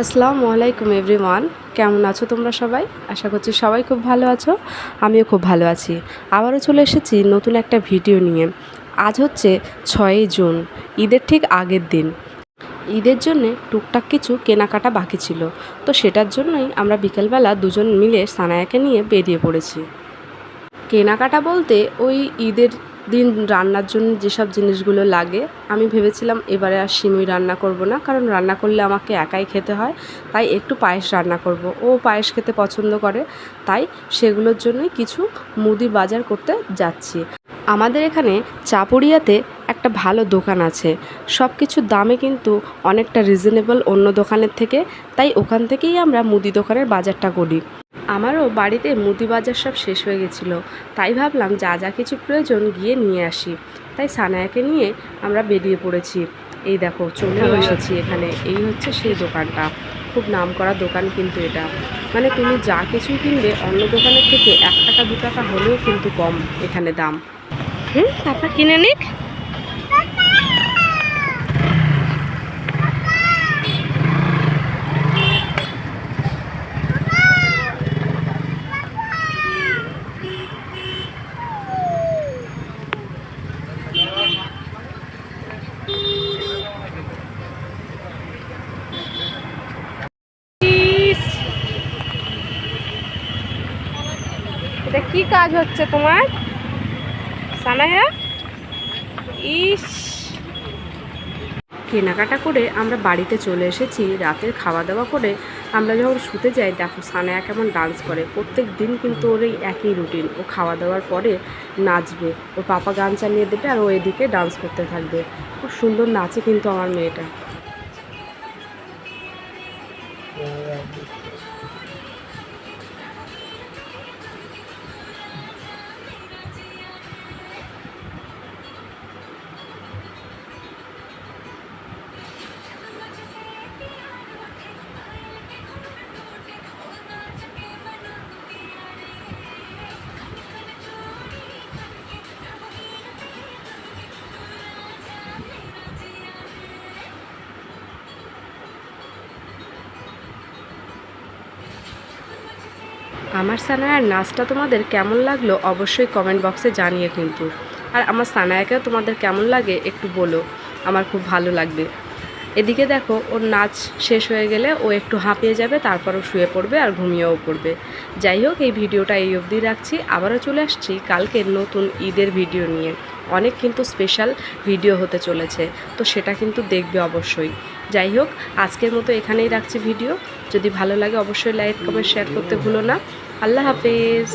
আসসালামু আলাইকুম এভরিওয়ান, কেমন আছো তোমরা সবাই? আশা করছি সবাই খুব ভালো আছো। আমিও খুব ভালো আছি। আবারও চলে এসেছি নতুন একটা ভিডিও নিয়ে। আজ হচ্ছে 6ই জুন, ঈদের ঠিক আগের দিন। ঈদের জন্যে টুকটাক কিছু কেনাকাটা বাকি ছিল, তো সেটার জন্যই আমরা বিকেলবেলা দুজন মিলে সানায়াকে নিয়ে বেরিয়ে পড়েছি। কেনাকাটা বলতে ওই ঈদের দিন রান্নার জন্য যেসব জিনিসগুলো লাগে, আমি ভেবেছিলাম এবারে আর সিমুই রান্না করব না, কারণ রান্না করলে আমাকে একাই খেতে হয়। তাই একটু পায়েস রান্না করব, ও পায়েস খেতে পছন্দ করে। তাই সেগুলোর জন্যই কিছু মুদি বাজার করতে যাচ্ছি। আমাদের এখানে চাপুরিয়াতে একটা ভালো দোকান আছে, সব কিছুর দামে কিন্তু অনেকটা রিজনেবল অন্য দোকানের থেকে। তাই ওখান থেকেই আমরা মুদি দোকানের বাজারটা করি। আমারও বাড়িতে মুদি বাজার সব শেষ হয়ে গেছিলো, তাই ভাবলাম যা যা কিছু প্রয়োজন গিয়ে নিয়ে আসি। তাই সানায়াকে নিয়ে আমরা বেরিয়ে পড়েছি। এই দেখো চলেও এসেছি এখানে। এই হচ্ছে সেই দোকানটা, খুব নামকরা দোকান কিন্তু এটা। মানে তুমি যা কিছুই কিনবে অন্য দোকানের থেকে 1 টাকা 2 টাকা হলেও কিন্তু কম এখানে দাম। তারপর কিনে নিক। এটা কি কাজ হচ্ছে তোমার সানায়া? ইস, কেনাকাটা করে আমরা বাড়িতে চলে এসেছি। রাতের খাওয়া দাওয়া করে আমরা যখন শুতে যাই, দেখো সানায়া কেমন ডান্স করে। প্রত্যেক দিন কিন্তু ওর এই একই রুটিন, ও খাওয়া দাওয়ার পরে নাচবে। ওর পাপা গান চালিয়ে দেবে আর ও এদিকে ডান্স করতে থাকবে। খুব সুন্দর নাচে কিন্তু আমার মেয়েটা। আমার সানায়ার নাচটা তোমাদের কেমন লাগলো অবশ্যই কমেন্ট বক্সে জানিয়ে কিন্তু। আর আমার সানায়াকেও তোমাদের কেমন লাগে একটু বলো, আমার খুব ভালো লাগবে। এদিকে দেখো ওর নাচ শেষ হয়ে গেলে ও একটু হাঁপিয়ে যাবে, তারপরও শুয়ে পড়বে আর ঘুমিয়েও পড়বে। যাই হোক, এই ভিডিওটা এই অবধি রাখছি। আবারও চলে আসছি কালকে নতুন ঈদের ভিডিও নিয়ে। অনেক কিন্তু স্পেশাল ভিডিও হতে চলেছে, তো সেটা কিন্তু দেখবে অবশ্যই। যাই হোক, আজকের মতো এখানেই রাখছি ভিডিও। যদি ভালো লাগে অবশ্যই লাইক কমেন্ট শেয়ার করতে ভুলো না। আল্লাহ হাফেজ।